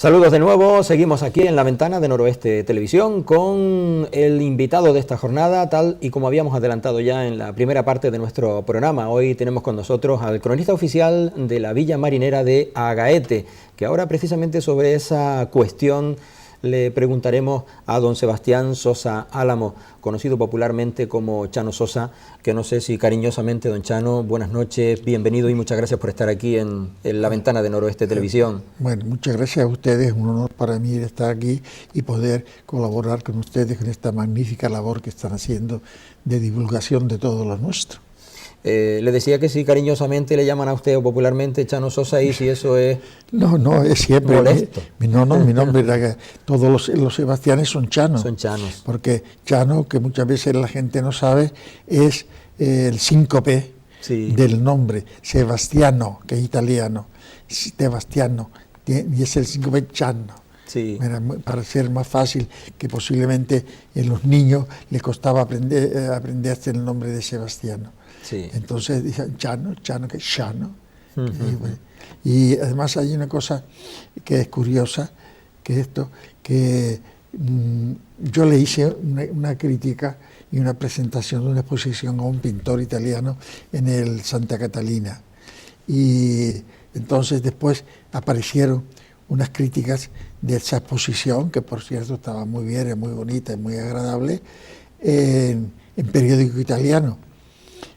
Saludos de nuevo, seguimos aquí en la ventana de Noroeste Televisión con el invitado de esta jornada, tal y como habíamos adelantado ya en la primera parte de nuestro programa. Hoy tenemos con nosotros al cronista oficial de la Villa Marinera de Agaete, que ahora precisamente sobre esa cuestión le preguntaremos a don Sebastián Sosa Álamo, conocido popularmente como Chano Sosa, que no sé si cariñosamente, don Chano, buenas noches, bienvenido y muchas gracias por estar aquí en la ventana de Noroeste Televisión. Bueno, muchas gracias a ustedes, es un honor para mí estar aquí y poder colaborar con ustedes en esta magnífica labor que están haciendo de divulgación de todo lo nuestro. Le decía que si cariñosamente le llaman a usted o popularmente Chano Sosa y si eso es... No, es siempre molesto. Mi nombre era que todos los Sebastianes son Chano. Son Chanos. Porque Chano, que muchas veces la gente no sabe, es el síncope del nombre. Sebastiano, que es italiano. Sebastiano, y es el síncope Chano. Sí. Para ser más fácil, que posiblemente en los niños les costaba aprenderse el nombre de Sebastiano. Sí. Entonces dicen Chano, que es Chano. Y además hay una cosa que es curiosa, que yo le hice una crítica y una presentación de una exposición a un pintor italiano en el Santa Catalina. Y entonces después aparecieron unas críticas de esa exposición, que por cierto estaba muy bien, muy bonita y muy agradable, en periódico italiano.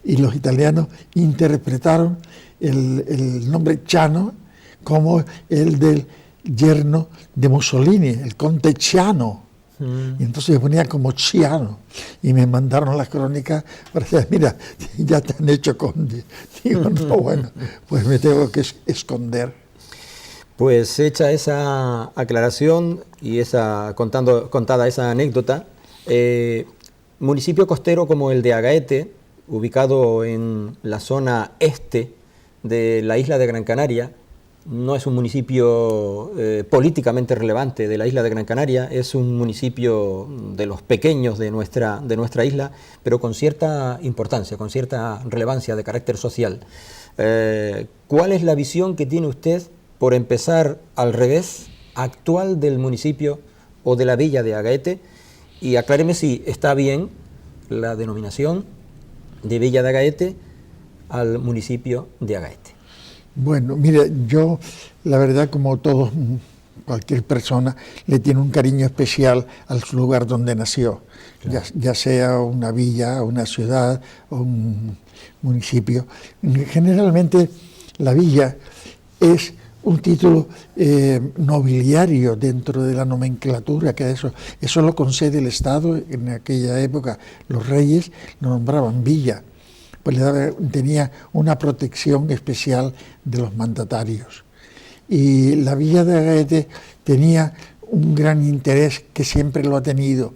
Y los italianos interpretaron el nombre Chano como el del yerno de Mussolini, el conde Ciano. Y entonces se ponía como Ciano. Y me mandaron las crónicas para decir, mira, ya te han hecho conde. Digo, no, bueno, pues me tengo que esconder. Pues hecha esa aclaración y contada esa anécdota, municipio costero como el de Agaete, ubicado en la zona este de la isla de Gran Canaria, no es un municipio políticamente relevante de la isla de Gran Canaria, es un municipio de los pequeños de nuestra isla, pero con cierta importancia, con cierta relevancia de carácter social. ¿Cuál es la visión que tiene usted, por empezar al revés, actual del municipio o de la villa de Agaete? Y acláreme si está bien la denominación de Villa de Agaete al municipio de Agaete. Bueno, mira, yo la verdad, como todos, cualquier persona le tiene un cariño especial al lugar donde nació, claro. ya sea una villa, una ciudad o un municipio. Generalmente la villa es un título nobiliario dentro de la nomenclatura, que eso lo concede el Estado. En aquella época los reyes lo nombraban villa, pues tenía una protección especial de los mandatarios. Y la villa de Agaete tenía un gran interés, que siempre lo ha tenido,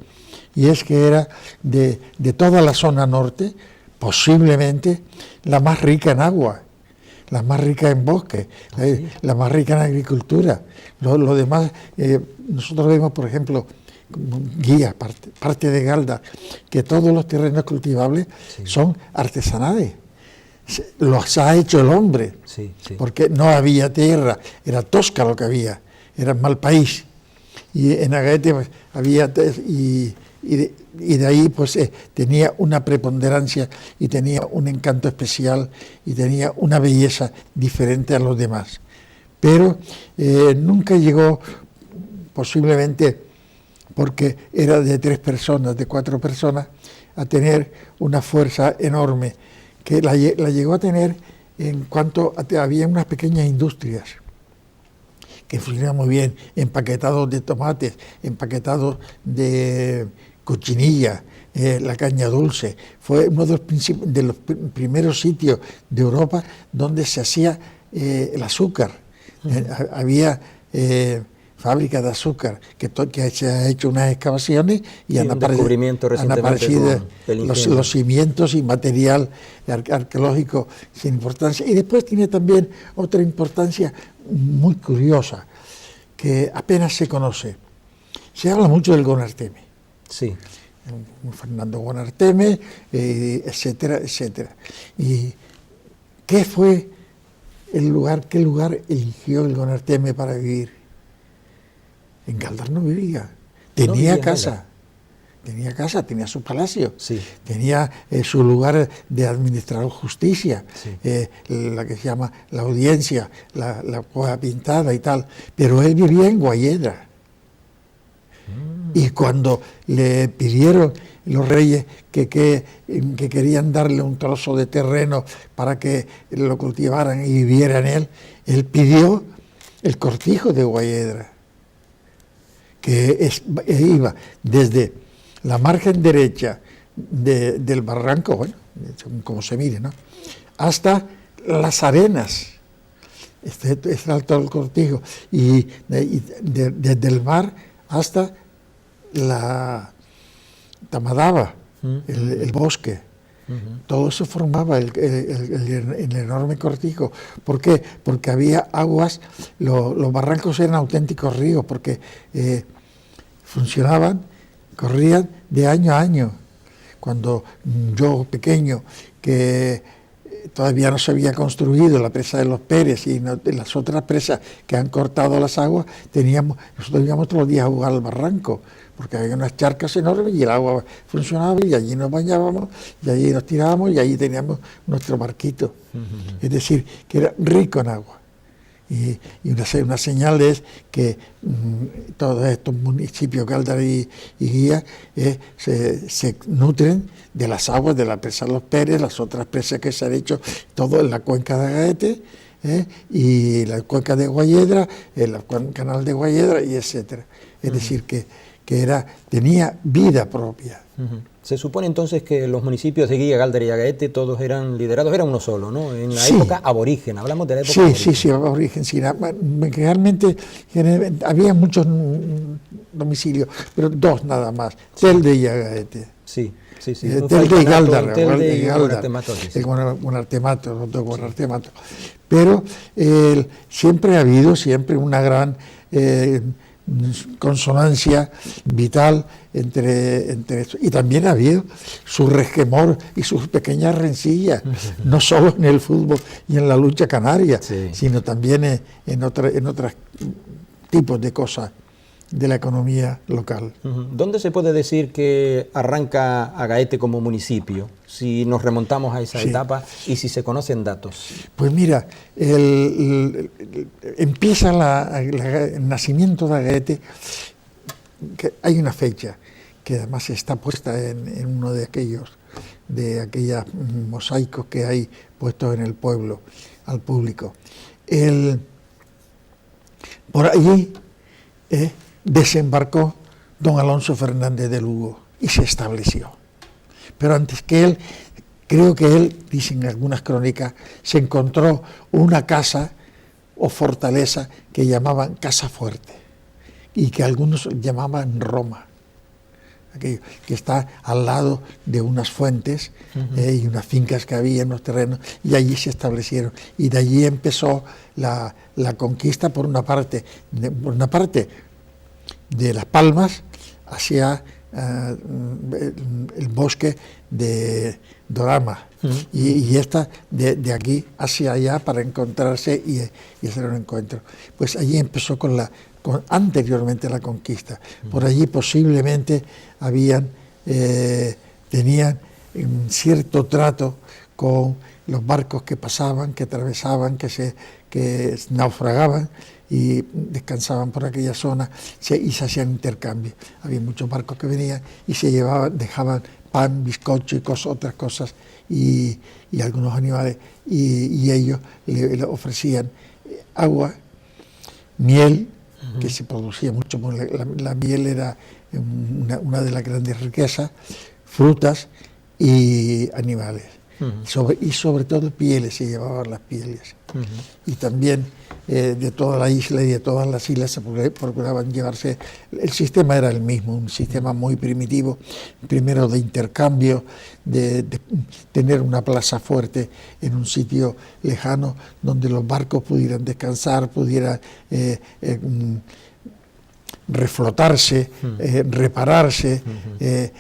y es que era de toda la zona norte, posiblemente la más rica en agua, la más rica en bosque, la más rica en agricultura. Lo demás, nosotros vemos, por ejemplo, guía, parte de Galda, que todos los terrenos cultivables son artesanales. Los ha hecho el hombre, porque no había tierra, era tosca lo que había, era mal país. Y en Agaete pues, había, y de ahí pues tenía una preponderancia y tenía un encanto especial y tenía una belleza diferente a los demás. Pero nunca llegó, posiblemente porque era de 3 personas, de 4 personas, a tener una fuerza enorme, que la llegó a tener en cuanto había unas pequeñas industrias que funcionaban muy bien, empaquetados de tomates, empaquetados de cochinilla, la caña dulce. Fue uno de los primeros sitios de Europa donde se hacía el azúcar. Había fábrica de azúcar, que se ha hecho unas excavaciones y han aparecido los cimientos y material arqueológico sin importancia. Y después tiene también otra importancia muy curiosa, que apenas se conoce. Se habla mucho del Gonarteme. Sí. Fernando Gonarteme, etcétera, etcétera. ¿Y qué fue qué lugar eligió el Gonarteme para vivir? En Galdar no vivía. No vivía Tenía en casa. Tenía casa, tenía su palacio, Sí. tenía su lugar de administrar justicia, Sí. la que se llama la audiencia, la cueva pintada y tal, pero él vivía en Guayedra. Y cuando le pidieron los reyes que querían darle un trozo de terreno para que lo cultivaran y viviera en él, él pidió el cortijo de Guayedra, que iba desde la margen derecha del barranco, bueno, como se mire, ¿no?, hasta las arenas. Este era todo el cortijo. Y desde el mar hasta la Tamadaba, el bosque. Todo eso formaba el enorme cortijo. ¿Por qué? Porque había aguas, los barrancos eran auténticos ríos, porque corrían de año a año. Cuando yo, pequeño, que todavía no se había construido la presa de los Pérez y las otras presas que han cortado las aguas, nosotros íbamos todos los días a jugar al barranco, porque había unas charcas enormes y el agua funcionaba y allí nos bañábamos y allí nos tirábamos y allí teníamos nuestro barquito. Es decir, que era rico en agua. Y una señal es que todos estos municipios, Galdar y Guía, se nutren de las aguas de la presa de los Pérez, las otras presas que se han hecho, todo en la cuenca de Agaete, y la cuenca de Guayedra, el canal de Guayedra, y etcétera. Es decir, que tenía vida propia. Se supone entonces que los municipios de Guía, Galdar y Agaete todos eran liderados, era uno solo, ¿no? En la Sí. época aborigen, hablamos de la época aborigen. Sí, aborigen, sí. Realmente había muchos domicilios, pero dos nada más, Telde y Agaete. Sí. Telde y Galdar. Telde y Guanartemato, sí. Guanartemato, los dos Guanartemato. Pero siempre ha habido una gran consonancia vital entre esto. Y también ha habido su resquemor y sus pequeñas rencillas, no solo en el fútbol y en la lucha canaria, sino también en otros tipos de cosas de la economía local. ¿Dónde se puede decir que arranca Agaete como municipio? Si nos remontamos a esa etapa y si se conocen datos. Pues mira, empieza el nacimiento de Agaete, que hay una fecha que además está puesta en uno de aquellos mosaicos que hay puestos en el pueblo, al público. Por allí desembarcó don Alonso Fernández de Lugo y se estableció. Pero antes que él, creo que él, dicen algunas crónicas, se encontró una casa o fortaleza que llamaban Casa Fuerte y que algunos llamaban Roma, aquello que está al lado de unas fuentes y unas fincas que había en los terrenos, y allí se establecieron. Y de allí empezó la conquista por una parte de Las Palmas hacia el bosque de Dorama, y esta de aquí hacia allá para encontrarse y hacer un encuentro. Pues allí empezó anteriormente la conquista. Por allí posiblemente tenían cierto trato con los barcos que pasaban, que atravesaban, que naufragaban y descansaban por aquella zona, y se hacían intercambios. Había muchos barcos que venían y se dejaban pan, bizcocho y otras cosas, y algunos animales, y ellos le ofrecían agua, miel, que se producía mucho, la miel era una de las grandes riquezas, frutas y animales. Y sobre todo pieles, se llevaban las pieles. Y también de toda la isla y de todas las islas se procuraban llevarse. El sistema era el mismo, un sistema muy primitivo, primero de intercambio, de tener una plaza fuerte en un sitio lejano donde los barcos pudieran descansar, pudieran reflotarse, repararse,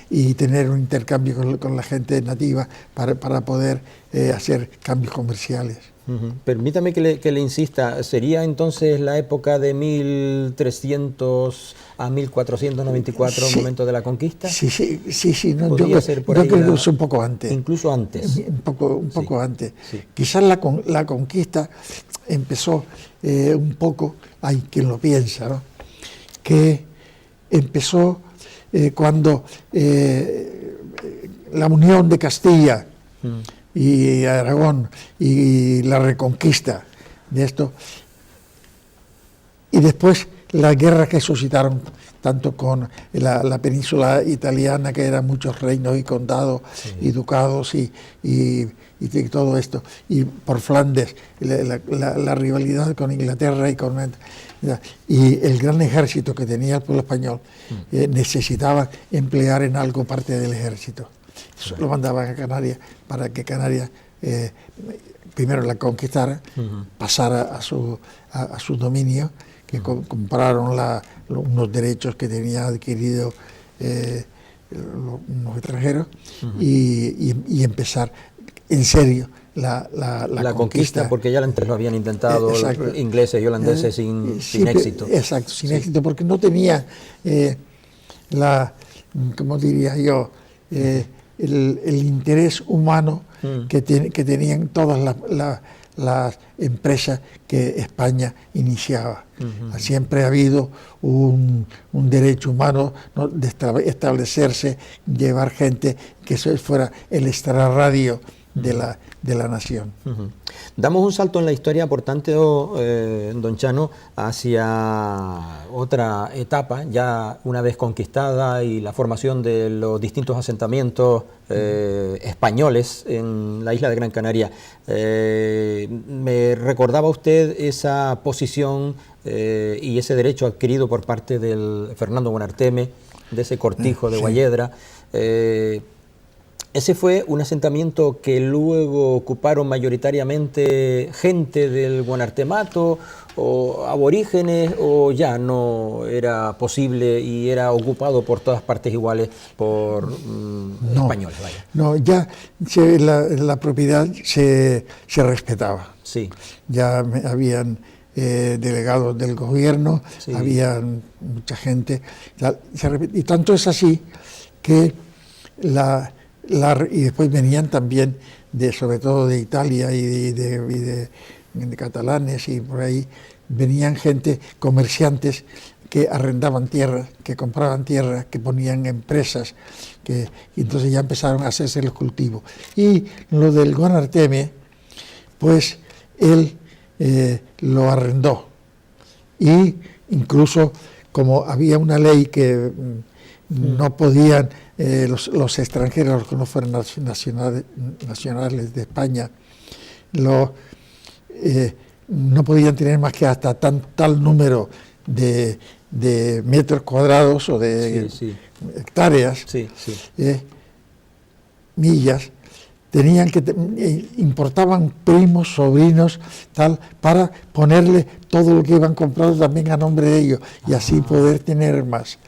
y tener un intercambio con la gente nativa para poder hacer cambios comerciales. Permítame que le insista, ¿sería entonces la época de 1300 a 1494, Sí, momento de la conquista? Sí, no, Podría ser por ahí creo que es un poco antes. Incluso antes. Un poco antes. Sí. Quizás la conquista empezó un poco, hay quien lo piensa, ¿no? Que empezó cuando la unión de Castilla y Aragón y la reconquista de esto, y después las guerras que suscitaron tanto con la península italiana, que eran muchos reinos y condados y ducados y todo esto, y por Flandes, la rivalidad con Inglaterra y el gran ejército que tenía el pueblo español, necesitaba emplear en algo parte del ejército. Eso lo mandaban a Canarias para que Canarias primero la conquistara, pasara a su dominio, que compraron unos derechos que tenían adquirido los extranjeros, y empezar en serio la conquista. Porque ya antes lo habían intentado ingleses y holandeses sin éxito. Exacto, sin éxito, porque no tenía ¿cómo diría yo? El interés humano que tenían todas las empresas que España iniciaba. Siempre ha habido un derecho humano, ¿no?, de establecerse, llevar gente, que eso fuera el extrarradio de la nación. Damos un salto en la historia, por tanto, don Chano, hacia otra etapa, ya una vez conquistada, y la formación de los distintos asentamientos españoles en la isla de Gran Canaria. Me recordaba usted esa posición y ese derecho adquirido por parte del Fernando Buonarteme, de ese cortijo de Guayedra. Ese fue un asentamiento que luego ocuparon mayoritariamente gente del Buonartemato, o aborígenes, o ya no era posible y era ocupado por todas partes iguales por españoles. Vaya. No, ya la propiedad se respetaba. Sí. Ya habían delegados del gobierno, habían mucha gente, y tanto es así que y después venían también, sobre todo de Italia y de catalanes y por ahí, venían gente, comerciantes, que arrendaban tierras, que compraban tierras, que ponían empresas, y entonces ya empezaron a hacerse los cultivos. Y lo del Buonarteme, pues él lo arrendó, y incluso, como había una ley que no podían los extranjeros, que no fueran nacionales de España, no podían tener más que hasta tal número de metros cuadrados o de hectáreas, millas. Tenían que importaban primos, sobrinos, tal, para ponerle todo lo que iban comprando también a nombre de ellos, y así poder tener más.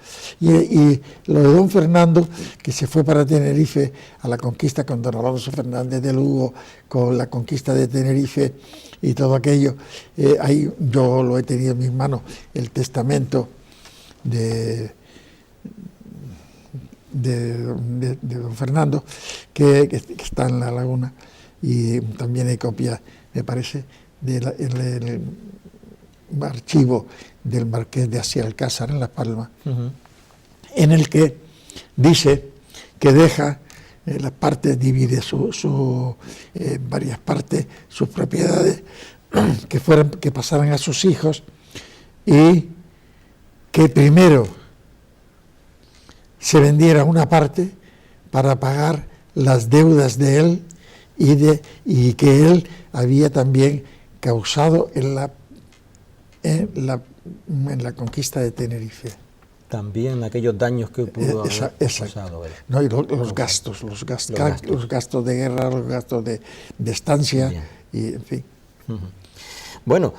Y lo de don Fernando, que se fue para Tenerife a la conquista con don Alonso Fernández de Lugo, con la conquista de Tenerife y todo aquello, ahí yo lo he tenido en mis manos, el testamento de don Fernando, que está en la laguna, y también hay copias, me parece, del archivo del Marqués de Así Alcázar en La Palma, en el que dice que deja las partes, divide varias partes, sus propiedades, que pasaran a sus hijos, y que primero se vendiera una parte para pagar las deudas de él, y que él había también causado en la conquista de Tenerife. También aquellos daños que pudo haber causado. No, y los gastos de guerra, los gastos de estancia, y en fin. Bueno,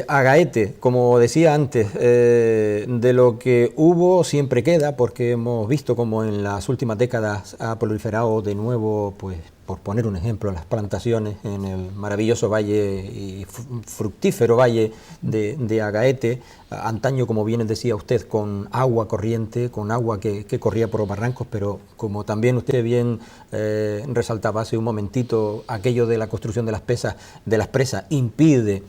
a Gaete, como decía antes, de lo que hubo siempre queda, porque hemos visto como en las últimas décadas ha proliferado de nuevo, pues, por poner un ejemplo, las plantaciones en el maravilloso valle y fructífero valle de Agaete, antaño, como bien decía usted, con agua corriente, con agua que corría por los barrancos, pero como también usted bien resaltaba hace un momentito, aquello de la construcción de las presas impide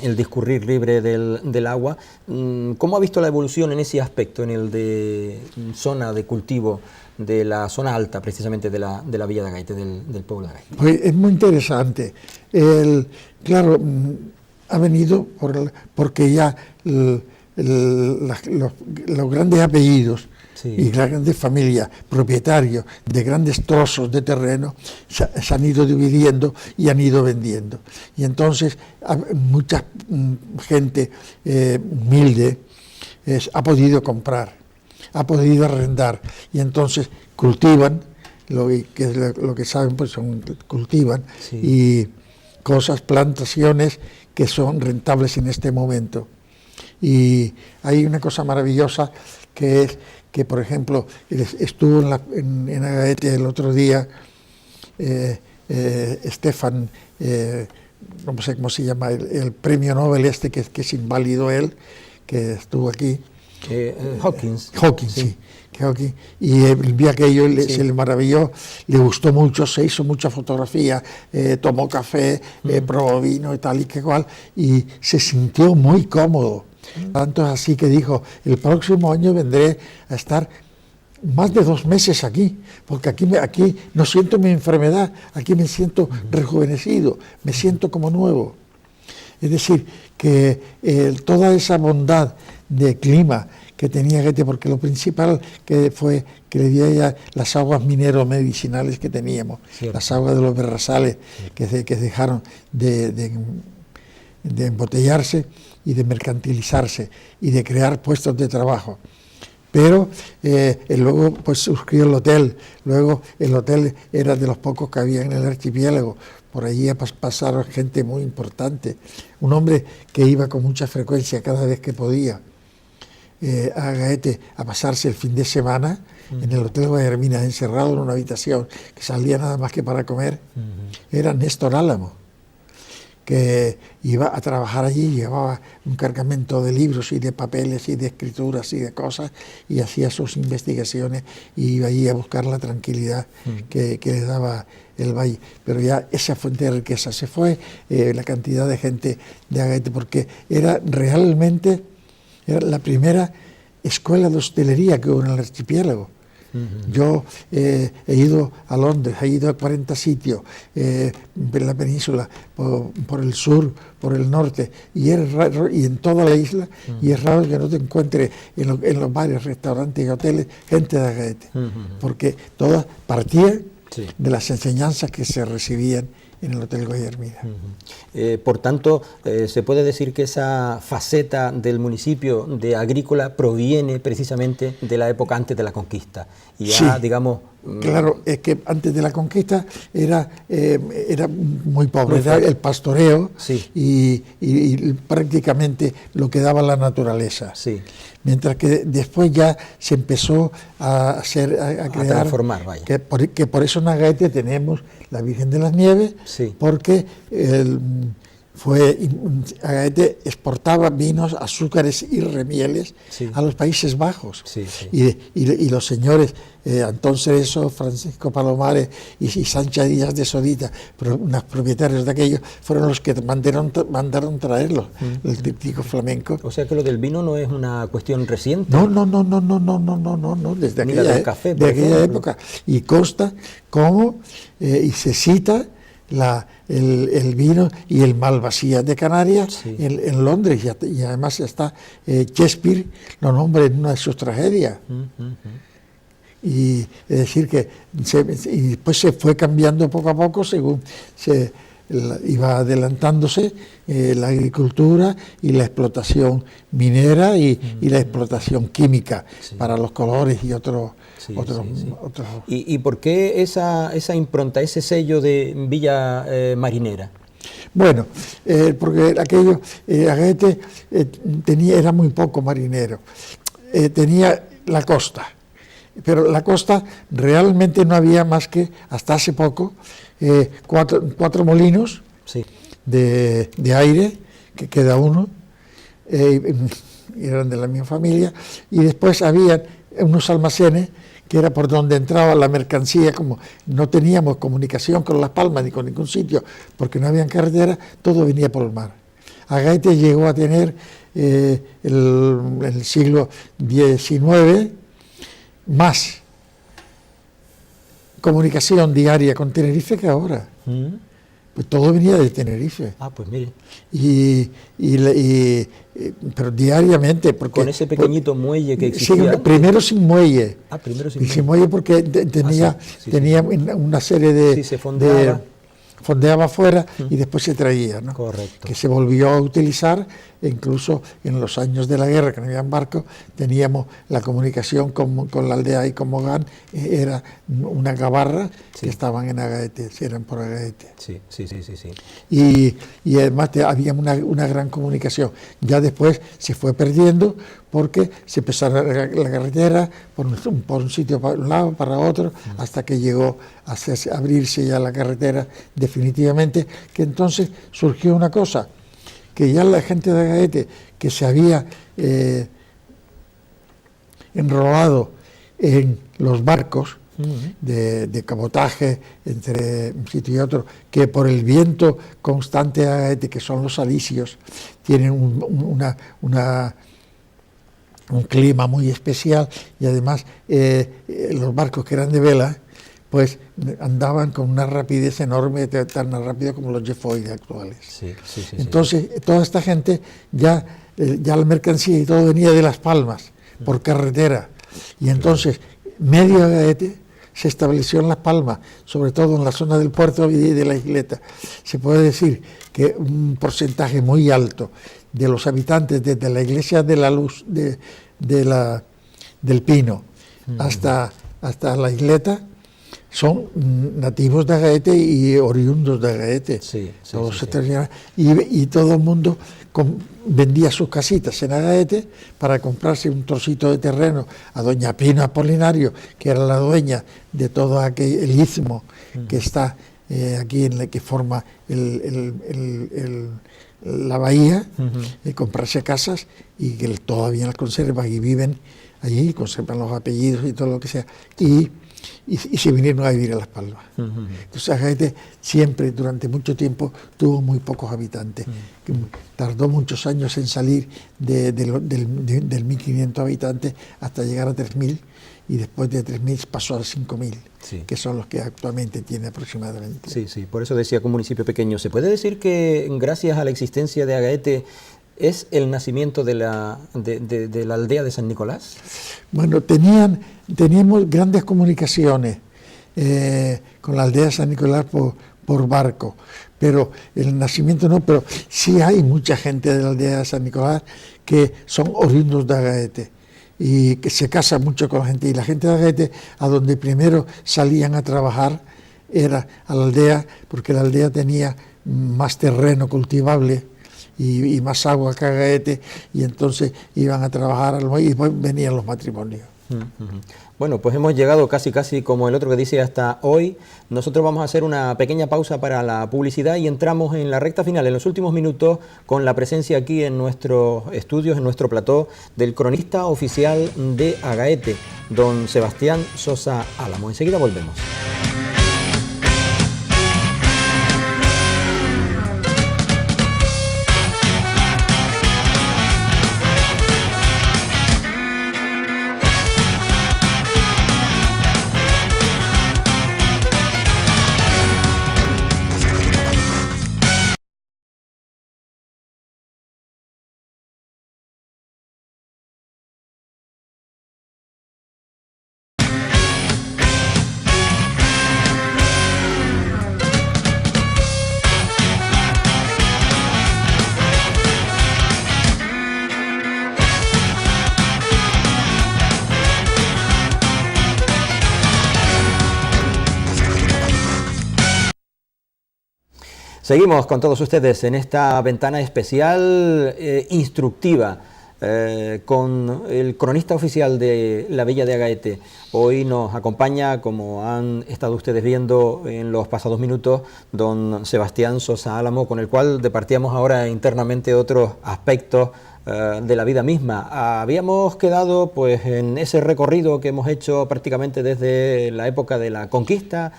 el discurrir libre del agua. ¿Cómo ha visto la evolución en ese aspecto, en el de zona de cultivo, de la zona alta precisamente de la villa de Agaete, del pueblo de Agaete? Pues es muy interesante. Claro, ha venido porque ya los grandes apellidos, sí, y las grandes familias, propietarios de grandes trozos de terreno, se han ido dividiendo y han ido vendiendo. Y entonces mucha gente humilde ha podido comprar, ha podido arrendar, y entonces cultivan, lo que saben, pues cultivan, sí, y plantaciones que son rentables en este momento. Y hay una cosa maravillosa que es que, por ejemplo, estuvo en Agaete el otro día Stefan, no sé cómo se llama, el premio Nobel que es inválido él, que estuvo aquí. Hawkins. Sí. Y vi aquello, sí, se le maravilló, le gustó mucho, se hizo mucha fotografía, tomó café, probó vino y tal y que cual, y se sintió muy cómodo. Tanto es así que dijo, el próximo año vendré a estar más de 2 meses aquí, porque aquí no siento mi enfermedad, aquí me siento rejuvenecido, me siento como nuevo. Es decir, que toda esa bondad de clima que tenía Agaete, porque lo principal que fue que le dio ella las aguas minero-medicinales que teníamos, cierto, las aguas de los berrazales, que dejaron de embotellarse y de mercantilizarse y de crear puestos de trabajo. Pero luego pues surgió el hotel, luego el hotel era de los pocos que había en el archipiélago, por allí pasaron gente muy importante, un hombre que iba con mucha frecuencia cada vez que podía a Agaete a pasarse el fin de semana en el Hotel Guayarmina, encerrado en una habitación que salía nada más que para comer, era Néstor Álamo, que iba a trabajar allí, llevaba un cargamento de libros y de papeles y de escrituras y de cosas, y hacía sus investigaciones y iba allí a buscar la tranquilidad que le daba el valle. Pero ya esa fuente de riqueza se fue, la cantidad de gente de Agaete, porque era realmente la primera escuela de hostelería que hubo en el archipiélago. Yo he ido a Londres, he ido a 40 sitios en la península, por el sur, por el norte, y en toda la isla, y es raro que no te encuentres en los bares, restaurantes y hoteles gente de Agaete, porque todas partían, sí, de las enseñanzas que se recibían en el Hotel Guayarmina. Por tanto, se puede decir que esa faceta del municipio de agrícola proviene precisamente de la época antes de la conquista. Y ya, sí, digamos... Claro, es que antes de la conquista era muy pobre, era el pastoreo, sí, y prácticamente lo que daba la naturaleza. Sí. Mientras que después ya se empezó a crear... A transformar, vaya. Que por eso en Agaete tenemos la Virgen de las Nieves, sí, porque Agaete exportaba vinos, azúcares y remieles, sí, a los Países Bajos. Sí, sí. Y los señores Antón Cerezo, Francisco Palomares y Sancha Díaz de Sodita, unos propietarios de aquellos, fueron los que mandaron traerlo, el tríptico flamenco. O sea que lo del vino no es una cuestión reciente. No, desde aquella época. Y consta cómo, y se cita el vino y el Malvasía de Canarias, sí, en Londres, y además está Shakespeare lo nombra en una de sus tragedias. Y es decir que y después se fue cambiando poco a poco según iba adelantándose la agricultura y la explotación minera y la explotación química, sí, para los colores y otros. Sí. ¿Y por qué esa impronta, ese sello de Villa Marinera? Bueno, porque aquello, Agaete era muy poco marinero, tenía la costa, pero la costa realmente no había más que, hasta hace poco, cuatro molinos Sí. de aire, que queda uno, eran de la misma familia, y después había unos almacenes que era por donde entraba la mercancía. Como no teníamos comunicación con Las Palmas ni con ningún sitio, porque no había carretera, todo venía por el mar. Agaete llegó a tener en el siglo XIX más comunicación diaria con Tenerife que ahora. Pues todo venía de Tenerife. Ah, pues mire. Pero diariamente. Porque, con ese pequeñito muelle que existía. Sí, primero sin muelle. Ah, primero sin muelle. Sin muelle porque tenía una serie de... Sí, se fondeaba. Fondeaba afuera y después se traía, ¿no? Correcto. Que se volvió a utilizar, e incluso en los años de la guerra, que no había barcos, teníamos la comunicación con la aldea y con Mogán, era una gabarra que estaban en Agaete, eran por Agaete. Sí. Y además había una gran comunicación. Ya después se fue perdiendo porque se empezó la carretera por un sitio para un lado, para otro, hasta que llegó a abrirse ya la carretera definitivamente, que entonces surgió una cosa, que ya la gente de Agaete, que se había enrolado en los barcos de cabotaje entre un sitio y otro, que por el viento constante de Agaete, que son los alisios, tienen un clima muy especial, y además los barcos que eran de vela pues andaban con una rapidez enorme, tan rápido como los Jeffoid actuales. Entonces toda esta gente ya la mercancía y todo venía de Las Palmas por carretera, y entonces medio Agaete se estableció en Las Palmas, sobre todo en la zona del puerto y de la isleta. Se puede decir que un porcentaje muy alto de los habitantes, desde la iglesia de la Luz del Pino hasta la isleta, son nativos de Agaete y oriundos de Agaete. Y todo el mundo vendía sus casitas en Agaete para comprarse un trocito de terreno a doña Pino Apolinario, que era la dueña de todo el istmo que está aquí, en la que forma la bahía, comprarse casas, y que todavía las conservan y viven allí, conservan los apellidos y todo lo que sea, y se vinieron a vivir a Las Palmas. Entonces Agaete siempre, durante mucho tiempo, tuvo muy pocos habitantes. Tardó muchos años en salir del 1.500 habitantes hasta llegar a 3.000, y después de 3.000 pasó a 5.000, que son los que actualmente tiene aproximadamente. Sí, por eso decía que un municipio pequeño. ¿Se puede decir que gracias a la existencia de Agaete es el nacimiento de la aldea de San Nicolás? Bueno, teníamos grandes comunicaciones con la aldea de San Nicolás por barco, pero el nacimiento no, pero sí hay mucha gente de la aldea de San Nicolás que son oriundos de Agaete y que se casa mucho con la gente, y la gente de Agaete, a donde primero salían a trabajar, era a la aldea, porque la aldea tenía más terreno cultivable y más agua que Agaete, y entonces iban a trabajar y después venían los matrimonios. Bueno, pues hemos llegado casi como el otro que dice hasta hoy. Nosotros vamos a hacer una pequeña pausa para la publicidad y entramos en la recta final, en los últimos minutos, con la presencia aquí en nuestros estudios, en nuestro plató, del cronista oficial de Agaete, don Sebastián Sosa Álamo. Enseguida volvemos. Seguimos con todos ustedes en esta ventana especial instructiva con el cronista oficial de la Villa de Agaete. Hoy nos acompaña, como han estado ustedes viendo en los pasados minutos, don Sebastián Sosa Álamo, con el cual departíamos ahora internamente otros aspectos de la vida misma. Habíamos quedado pues en ese recorrido que hemos hecho prácticamente desde la época de la conquista,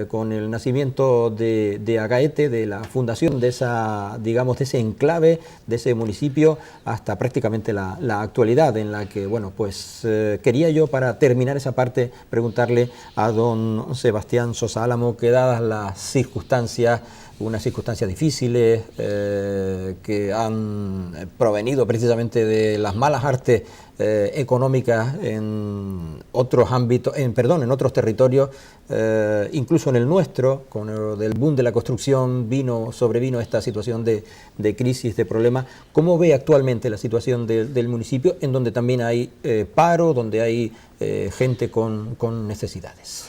con el nacimiento de Agaete, de la fundación de esa, digamos, de ese enclave, de ese municipio, hasta prácticamente la actualidad, en la que, bueno, pues quería yo, para terminar esa parte, preguntarle a don Sebastián Sosa Álamo, que dadas las circunstancias, unas circunstancias difíciles que han provenido precisamente de las malas artes económicas en otros ámbitos, en otros territorios, incluso en el nuestro, con el del boom de la construcción sobrevino esta situación de crisis, de problema. ¿Cómo ve actualmente la situación del municipio, en donde también hay paro, donde hay gente con necesidades?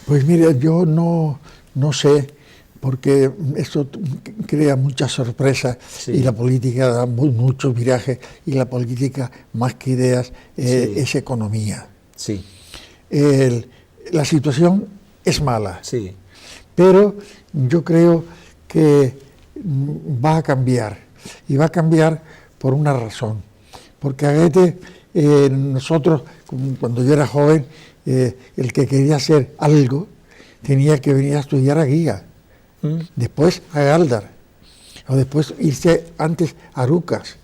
Pues mira, yo no sé, porque esto crea mucha sorpresa, sí, y la política da mucho viraje, y la política, más que ideas, sí, es economía. Sí. La situación es mala, sí, pero yo creo que va a cambiar, y va a cambiar por una razón, porque Agaete, nosotros, cuando yo era joven, el que quería hacer algo tenía que venir a estudiar a Guía, después a Gáldar, o después irse antes a Arucas,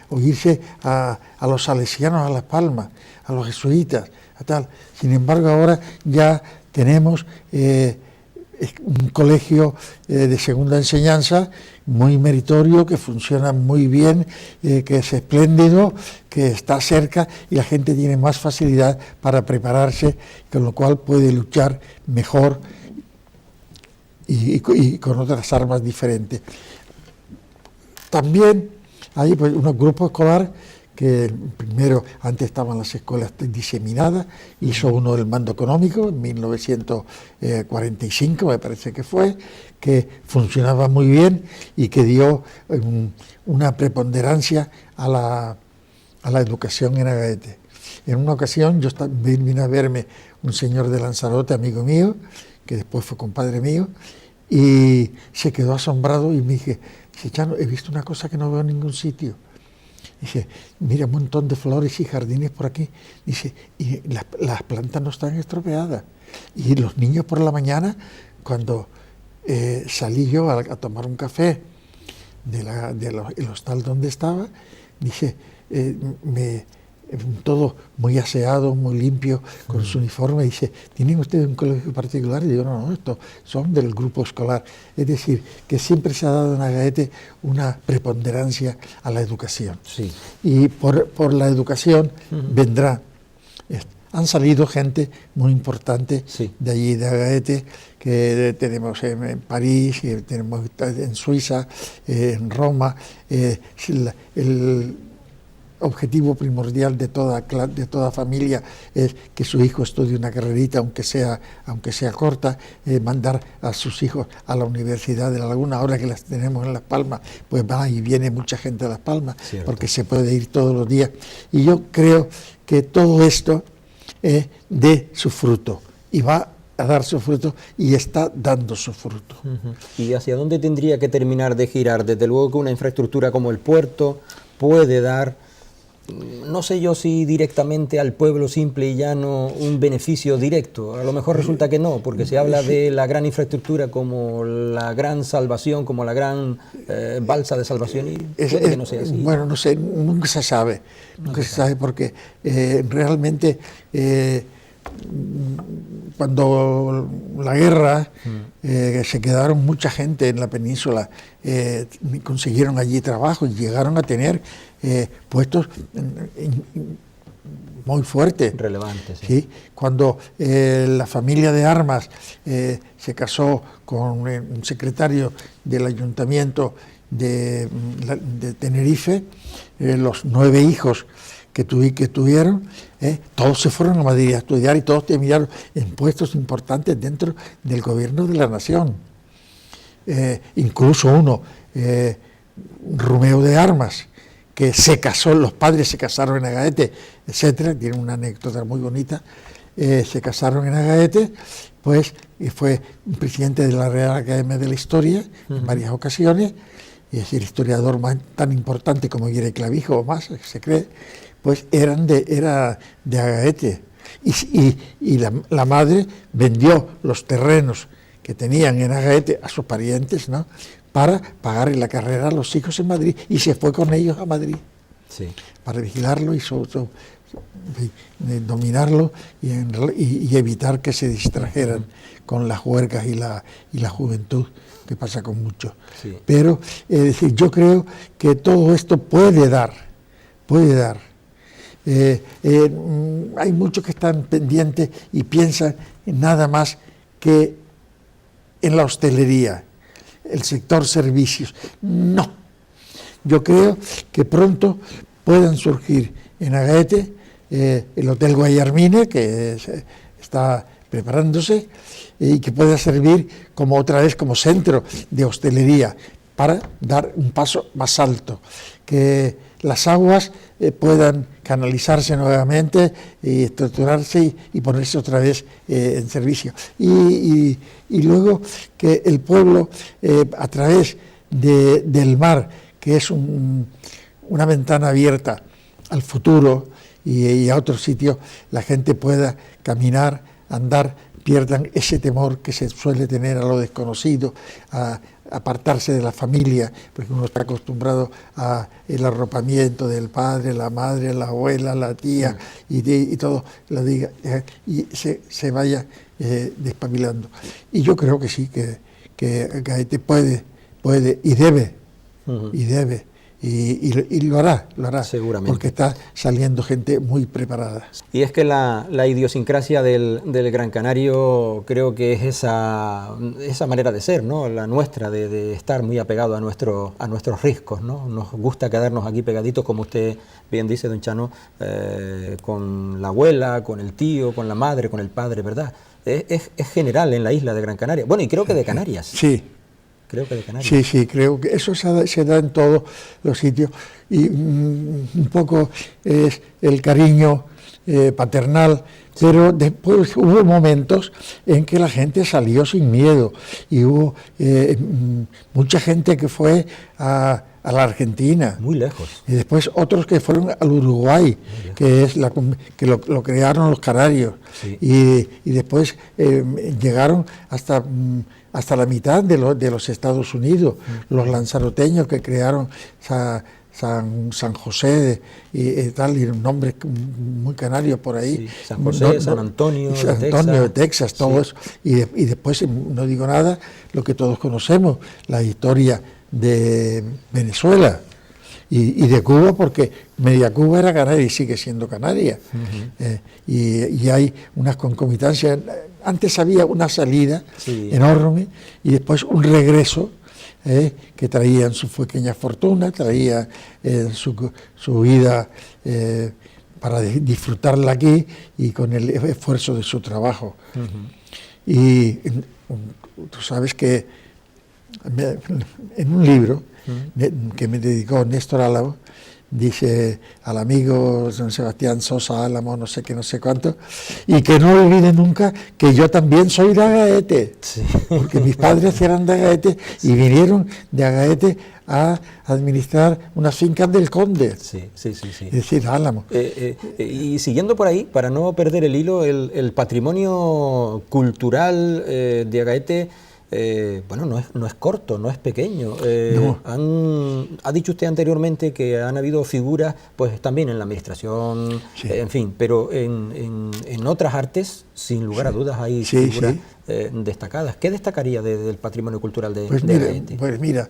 o irse a los salesianos a Las Palmas, a los jesuitas, a tal. Sin embargo, ahora ya tenemos un colegio de segunda enseñanza muy meritorio, que funciona muy bien, que es espléndido, que está cerca, y la gente tiene más facilidad para prepararse, con lo cual puede luchar mejor y con otras armas diferentes. También hay pues unos grupos escolares que primero, antes estaban las escuelas diseminadas, hizo uno del mando económico en 1945, me parece que fue, que funcionaba muy bien y que dio una preponderancia a la educación en Agaete. En una ocasión vine a verme un señor de Lanzarote, amigo mío, que después fue compadre mío, y se quedó asombrado y me dice, Chano, he visto una cosa que no veo en ningún sitio. Dice, mira, un montón de flores y jardines por aquí. Dice, y las plantas no están estropeadas. Y los niños por la mañana, cuando salí yo a tomar un café del hostal donde estaba, dice, todo muy aseado, muy limpio, con su uniforme. Dice, ¿tienen ustedes un colegio particular? Y digo, no, estos son del grupo escolar. Es decir, que siempre se ha dado en Agaete una preponderancia a la educación. Sí. Y por la educación vendrá. Han salido gente muy importante, sí, de allí, de Agaete, que tenemos en París, que tenemos en Suiza, en Roma. El objetivo primordial de toda familia es que su hijo estudie una carrerita, aunque sea corta, mandar a sus hijos a la Universidad de La Laguna. Ahora que las tenemos en Las Palmas, pues va y viene mucha gente a Las Palmas, cierto, porque se puede ir todos los días. Y yo creo que todo esto dé su fruto, y va a dar su fruto, y está dando su fruto. ¿Y hacia dónde tendría que terminar de girar? Desde luego que una infraestructura como el puerto puede dar, no sé yo si directamente al pueblo simple y llano, un beneficio directo. A lo mejor resulta que no, porque se habla de la gran infraestructura como la gran salvación, como la gran balsa de salvación, y puede que no sea así. Bueno, no sé, nunca se sabe, nunca se sabe, porque realmente cuando la guerra, se quedaron mucha gente en la península, consiguieron allí trabajo y llegaron a tener puestos muy fuertes. Relevantes. Sí. ¿Sí? Cuando la familia de Armas se casó con un secretario del ayuntamiento de Tenerife, los 9 hijos que tuvieron, todos se fueron a Madrid a estudiar, y todos terminaron en puestos importantes dentro del gobierno de la nación. Incluso uno, Romeo de Armas, que se casó, los padres se casaron en Agaete, etcétera, tiene una anécdota muy bonita, se casaron en Agaete, pues y fue un presidente de la Real Academia de la Historia en varias ocasiones, y es el historiador tan importante como Guille Clavijo o más, se cree, pues era de Agaete. Y la madre vendió los terrenos que tenían en Agaete a sus parientes, ¿no?, para pagarle la carrera a los hijos en Madrid, y se fue con ellos a Madrid, sí, para vigilarlo y dominarlo y evitar que se distrajeran con las huergas y la juventud, que pasa con muchos. Sí. Pero, es decir, yo creo que todo esto puede dar. Hay muchos que están pendientes y piensan en nada más que en la hostelería, el sector servicios. No, yo creo que pronto puedan surgir en Agaete el Hotel Guayarmine, que está preparándose, y que pueda servir como otra vez como centro de hostelería para dar un paso más alto, que las aguas puedan canalizarse nuevamente y estructurarse y ponerse otra vez en servicio. Y luego que el pueblo, a través del mar, que es una ventana abierta al futuro y a otros sitios, la gente pueda caminar, andar, pierdan ese temor que se suele tener a lo desconocido, a apartarse de la familia, porque uno está acostumbrado al arropamiento del padre, la madre, la abuela, la tía, y todo, lo diga, y se vaya despabilando. Y yo creo que sí, que Agaete puede y debe, y lo hará, seguramente, porque está saliendo gente muy preparada. Y es que la idiosincrasia del Gran Canario creo que es esa manera de ser, ¿no?, la nuestra, de estar muy apegado a nuestros riscos, ¿no? Nos gusta quedarnos aquí pegaditos, como usted bien dice, don Chano, con la abuela, con el tío, con la madre, con el padre, ¿verdad? Es general en la isla de Gran Canaria. Bueno, y creo que de Canarias. Sí. Creo que de Canarias. Sí, creo que eso se da en todos los sitios, y un poco es el cariño paternal, pero después hubo momentos en que la gente salió sin miedo, y hubo mucha gente que fue a la Argentina. Muy lejos. Y después otros que fueron al Uruguay, que es que lo crearon los canarios. Sí. Y después llegaron hasta la mitad de los Estados Unidos, los lanzaroteños que crearon San José y tal, y un nombre muy canario por ahí. Sí, San José, San Antonio, de Texas, todo eso. Y después, no digo nada, lo que todos conocemos, la historia de Venezuela y de Cuba, porque media Cuba era canaria y sigue siendo canaria. Y hay unas concomitancias. Antes había una salida enorme y después un regreso, que traían su pequeña fortuna, traía su vida para disfrutarla aquí y con el esfuerzo de su trabajo. Y tú sabes que en un libro que me dedicó Néstor Álamo, dice al amigo don Sebastián Sosa Álamo, no sé qué, no sé cuánto, y que no olvide nunca que yo también soy de Agaete, porque mis padres eran de Agaete y vinieron de Agaete a administrar unas fincas del conde. Sí. Es decir, Álamo. Y siguiendo por ahí, para no perder el hilo, el patrimonio cultural de Agaete, bueno, no es corto, no es pequeño. No. Ha dicho usted anteriormente que han habido figuras, pues también en la administración, en fin, pero en otras artes, sin lugar a dudas, hay figuras destacadas. ¿Qué destacaría del patrimonio cultural de Agaete? Pues mira,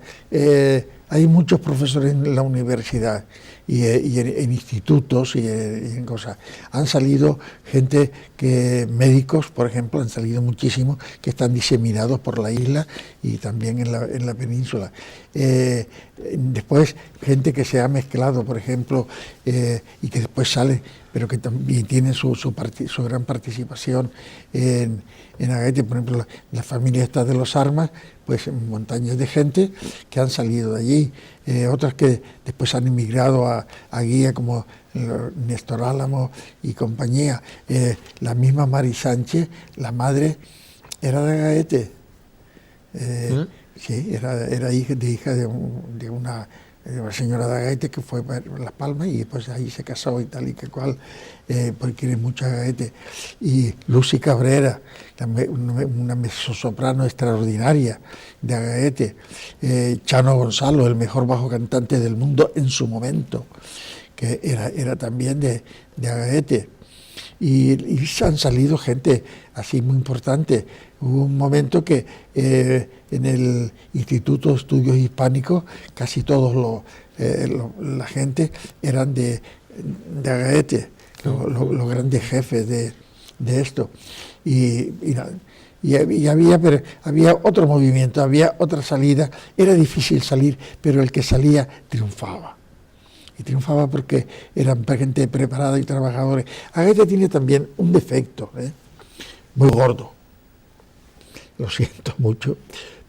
hay muchos profesores en la universidad y en institutos y en cosas. Han salido gente médicos, por ejemplo, han salido muchísimos que están diseminados por la isla y también en la península. Después, gente que se ha mezclado, por ejemplo, y que después sale, pero que también tiene su gran participación en Agaete. Por ejemplo, la familia esta de los Armas, pues montañas de gente que han salido de allí, otras que después han emigrado a Guía, como Néstor Álamo y compañía. La misma Mari Sánchez, la madre, era de Agaete. Sí, era hija de una señora de Agaete que fue para Las Palmas y después ahí se casó y tal y que cual, porque quiere mucho Agaete. Y Lucy Cabrera, una mezzosoprano extraordinaria de Agaete. Chano Gonzalo, el mejor bajo cantante del mundo en su momento, que era también de Agaete. Y han salido gente así muy importante. Hubo un momento que en el Instituto de Estudios Hispánicos casi todos la gente eran de Agaete, los grandes jefes de esto. Pero había otro movimiento, había otra salida. Era difícil salir, pero el que salía triunfaba. Y triunfaba porque eran gente preparada y trabajadores. Agaete tiene también un defecto, muy gordo. Lo siento mucho,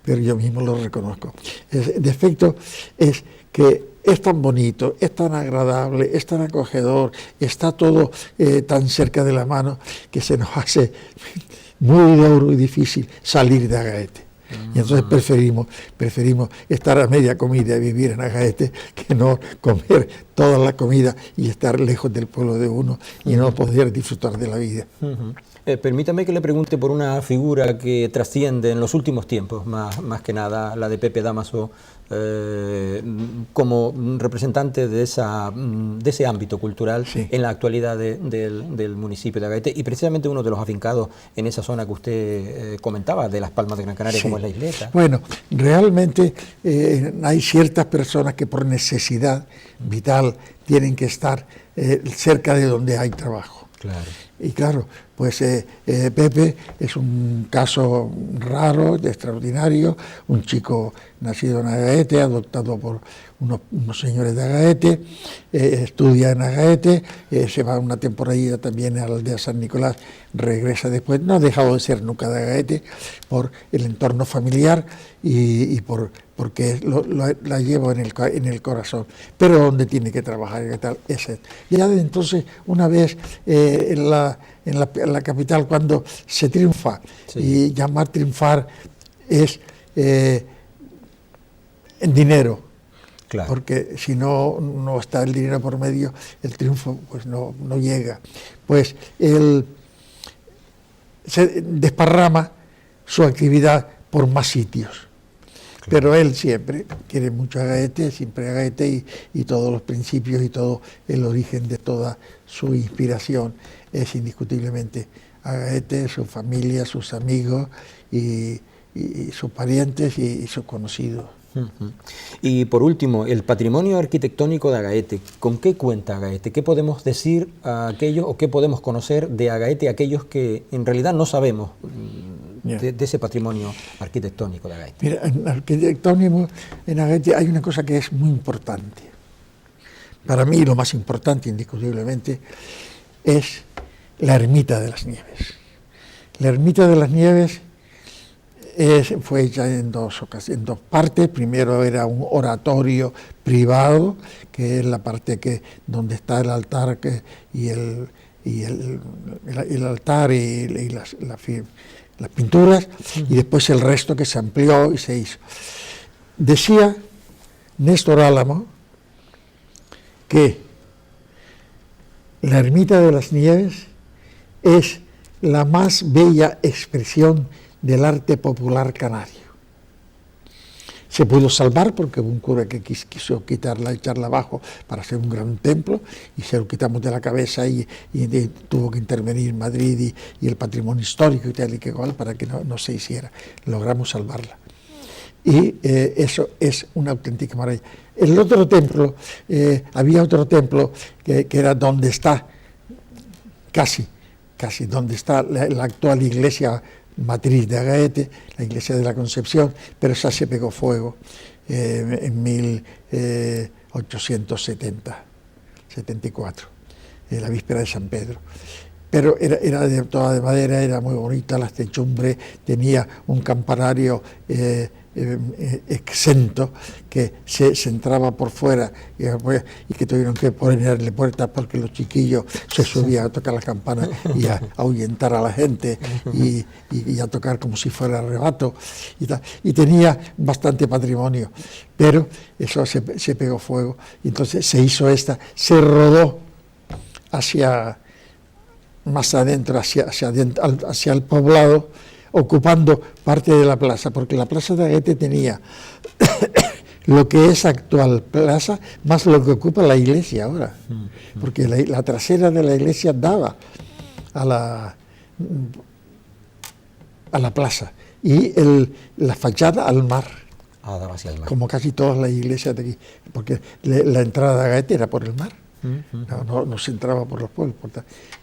pero yo mismo lo reconozco. El defecto es que es tan bonito, es tan agradable, es tan acogedor, está todo tan cerca de la mano, que se nos hace muy duro y difícil salir de Agaete. Y entonces preferimos estar a media comida y vivir en Agaete que no comer toda la comida y estar lejos del pueblo de uno y no poder disfrutar de la vida. Permítame que le pregunte por una figura que trasciende en los últimos tiempos, más que nada, la de Pepe Dámaso, como representante de ese ámbito cultural, sí, en la actualidad del municipio de Agaete, y precisamente uno de los afincados en esa zona que usted comentaba, de Las Palmas de Gran Canaria, sí, como es la isleta. Bueno, realmente hay ciertas personas que por necesidad vital tienen que estar cerca de donde hay trabajo. Claro. Y claro, pues Pepe es un caso raro, extraordinario, un chico nacido en Agaete, adoptado por unos señores de Agaete, estudia en Agaete, se va una temporadita también a la aldea San Nicolás, regresa después, no ha dejado de ser nunca de Agaete por el entorno familiar y porque la llevo en el corazón, pero donde tiene que trabajar y tal, ese. Ya de entonces, una vez en la capital, cuando se triunfa, sí, y llamar triunfar es en dinero, claro, porque si no está el dinero por medio, el triunfo pues no llega. Pues se desparrama su actividad por más sitios. Pero él siempre quiere mucho a Agaete, siempre a Agaete y todos los principios y todo el origen de toda su inspiración es indiscutiblemente Agaete, su familia, sus amigos y sus parientes y sus conocidos. Y por último, el patrimonio arquitectónico de Agaete. ¿Con qué cuenta Agaete? ¿Qué podemos decir a aquellos o qué podemos conocer de Agaete a aquellos que en realidad no sabemos de ese patrimonio arquitectónico de Agaete? Mira, en arquitectónico en Agaete hay una cosa que es muy importante. Para mí lo más importante, indiscutiblemente, es la Ermita de las Nieves. La Ermita de las Nieves fue hecha en dos partes. Primero era un oratorio privado, que es la parte donde está el altar y el altar y las pinturas, y después el resto que se amplió y se hizo. Decía Néstor Álamo que la Ermita de las Nieves es la más bella expresión del arte popular canario. Se pudo salvar porque hubo un cura que quiso echarla abajo para hacer un gran templo y se lo quitamos de la cabeza y tuvo que intervenir Madrid y el patrimonio histórico y tal y que igual para que no se hiciera. Logramos salvarla. Y eso es una auténtica maravilla. El otro templo, había otro templo que era donde está, casi donde está la actual iglesia matriz de Agaete, la iglesia de la Concepción, pero esa se pegó fuego en 1874, la víspera de San Pedro. Pero era toda de madera, era muy bonita, las techumbres, tenía un campanario exento que se entraba por fuera y que tuvieron que ponerle puertas porque los chiquillos se subían a tocar la campana y a ahuyentar a la gente y a tocar como si fuera arrebato y tal. Y tenía bastante patrimonio, pero eso se pegó fuego. Y entonces se hizo se rodó hacia más adentro, hacia el poblado, ocupando parte de la plaza, porque la plaza de Agaete tenía lo que es actual plaza, más lo que ocupa la iglesia ahora, porque la trasera de la iglesia daba a la plaza y la fachada al mar. Daba hacia el mar. Como casi todas las iglesias de aquí, porque la entrada de Agaete era por el mar. No se entraba por los pueblos.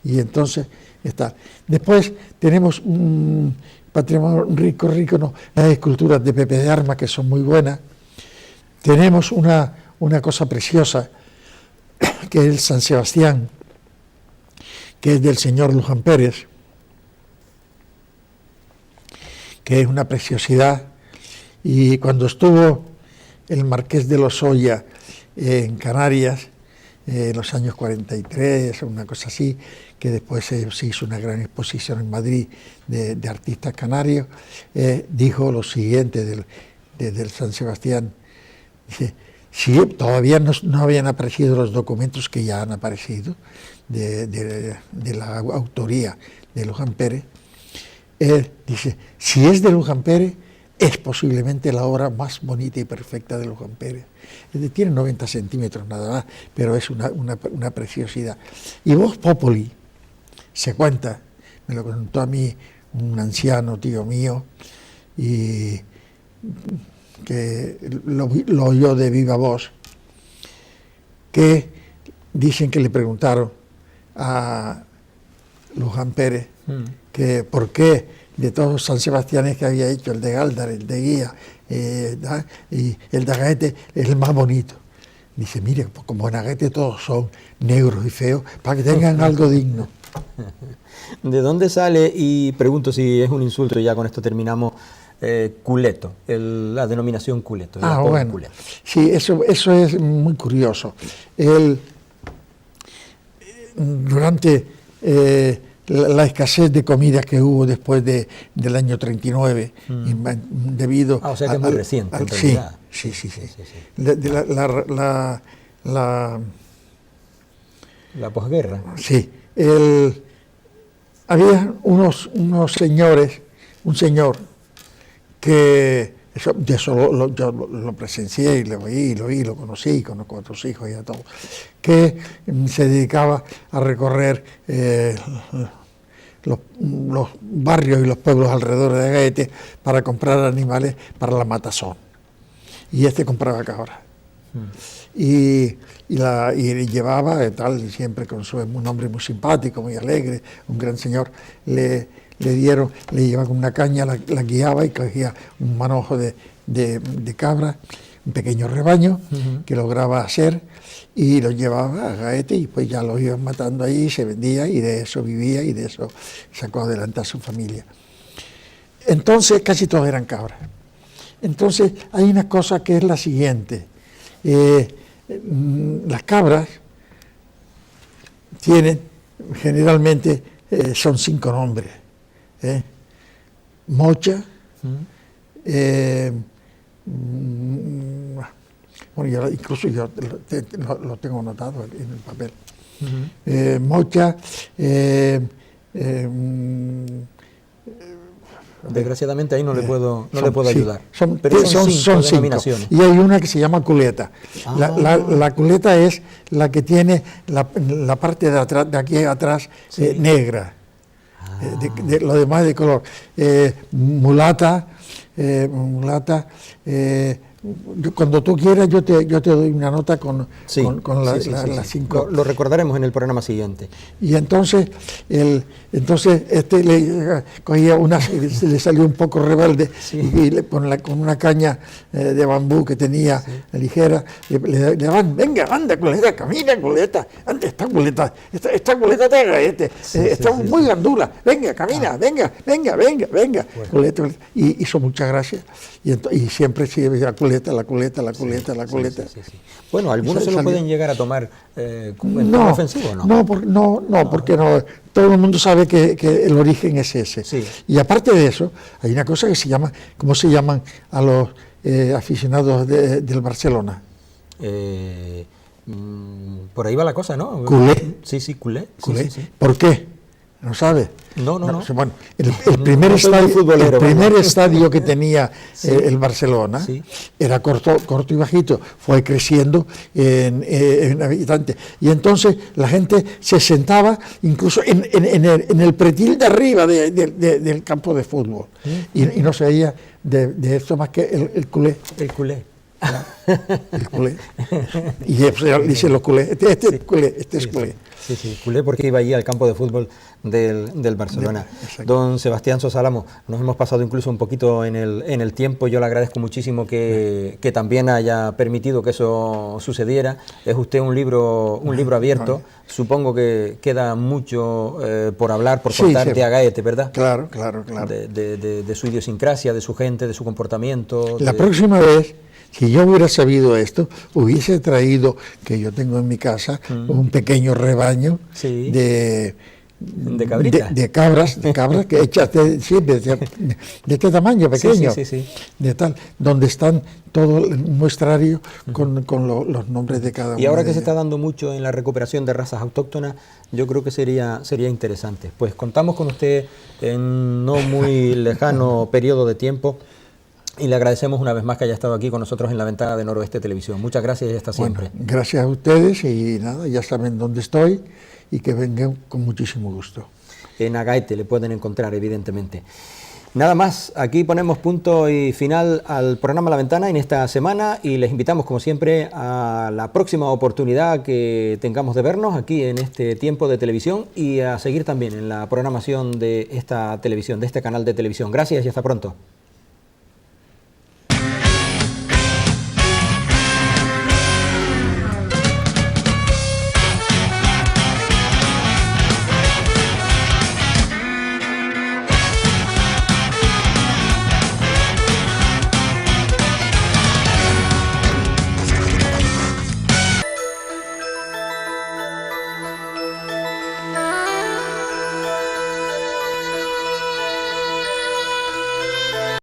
Y entonces está. Después tenemos un patrimonio rico, ¿no? Las esculturas de Pepe de Armas, que son muy buenas. Tenemos una cosa preciosa, que es el San Sebastián, que es del señor Luján Pérez, que es una preciosidad. Y cuando estuvo el marqués de Lozoya en Canarias, en los años 43, una cosa así, que después se hizo una gran exposición en Madrid de artistas canarios, dijo lo siguiente del San Sebastián. Dice, sí, todavía no habían aparecido los documentos que ya han aparecido de la autoría de Luján Pérez. Él dice, si es de Luján Pérez, es posiblemente la obra más bonita y perfecta de Luján Pérez. Tiene 90 centímetros nada más, pero es una preciosidad. Y Vox Populi se cuenta, me lo contó a mí un anciano tío mío, y que lo oyó de viva voz, que dicen que le preguntaron a Luján Pérez que por qué de todos los San Sebastianes que había hecho, el de Gáldar, el de Guía y el de Agaete es el más bonito. Dice, mire, pues como en Agaete todos son negros y feos, para que tengan algo digno. ¿De dónde sale, y pregunto si es un insulto, y ya con esto terminamos, culeto, la denominación culeto? Bueno, culeto. Sí, eso es muy curioso. Durante la escasez de comida que hubo después del año 39, debido o sea que es muy reciente, en realidad. Sí. La posguerra. Sí. Había unos señores, un señor que yo lo presencié y lo vi, lo conocí, conozco a otros hijos y a todos, que se dedicaba a recorrer los barrios y los pueblos alrededor de Agaete para comprar animales para la matazón. Y compraba cabras. Y llevaba, siempre con un hombre muy simpático, muy alegre, un gran señor, le llevaba con una caña, la guiaba y cogía un manojo de cabra, un pequeño rebaño que lograba hacer, y lo llevaba a Agaete y pues ya lo iban matando ahí, se vendía y de eso vivía y de eso sacó adelante a su familia. Entonces casi todos eran cabras. Entonces hay una cosa que es la siguiente. Las cabras tienen, generalmente son 5 nombres. Mocha, bueno, incluso yo lo tengo anotado en el papel. Mocha, desgraciadamente ahí no le puedo ayudar. Pero son 5 denominaciones. Y hay una que se llama culeta. La culeta es la que tiene la parte de atrás, de aquí atrás, negra. Lo demás de color. Mulata, Cuando tú quieras, yo te doy una nota con Sí, las 5. Lo recordaremos en el programa siguiente. Y entonces, le cogía una, le salió un poco rebelde, Sí. y con una caña de bambú que tenía ligera, le daban, venga, anda, culeta, camina, culeta, anda, esta culeta te agaete, está muy gandula, venga, camina, venga, bueno. Culeta, y hizo muchas gracias, y siempre sigue la culeta. Sí. Bueno, algunos se lo pueden llegar a tomar como No, ofensivo, ¿no? Porque no, todo el mundo sabe que el origen es ese. Sí. Y aparte de eso, hay una cosa que se llama, ¿cómo se llaman a los aficionados del Barcelona? Por ahí va la cosa, ¿no? Culé. Sí, culé. Culé. Sí. ¿Por qué? ¿No sabe? No. Bueno, el primer No soy estadio, futbolero, el primer vamos. estadio que tenía Sí. el Barcelona Sí. era corto y bajito, fue creciendo en habitantes. Y entonces la gente se sentaba incluso en el pretil de arriba del campo de fútbol. Y no se veía de esto más que el culé. El culé. El culé. Y dicen los culés, este es culé. Sí, culé porque iba allí al campo de fútbol del Barcelona. Exacto. Don Sebastián Sosálamo, nos hemos pasado incluso un poquito en el tiempo. Yo le agradezco muchísimo que también haya permitido que eso sucediera. Es usted un libro abierto. Supongo que queda mucho por hablar, por contar de Agaete, ¿verdad? Claro. De su idiosincrasia, de su gente, de su comportamiento. La próxima vez, si yo hubiera sabido esto, hubiese traído, que yo tengo en mi casa, un pequeño rebaño Sí. de cabritas. de cabras que echaste siempre de este tamaño pequeño, Sí. de tal, donde están todo el muestrario con los nombres de cada uno. Y ahora de que se ellos. está dando mucho en la recuperación de razas autóctonas, yo creo que sería interesante. Pues contamos con usted en no muy lejano periodo de tiempo y le agradecemos una vez más que haya estado aquí con nosotros en la ventana de Noroeste Televisión. Muchas gracias y hasta siempre. Bueno, gracias a ustedes y nada, ya saben dónde estoy y que vengan con muchísimo gusto. En Agaete le pueden encontrar, evidentemente. Nada más, aquí ponemos punto y final al programa La Ventana en esta semana y les invitamos, como siempre, a la próxima oportunidad que tengamos de vernos aquí en este tiempo de televisión y a seguir también en la programación de esta televisión, de este canal de televisión. Gracias y hasta pronto.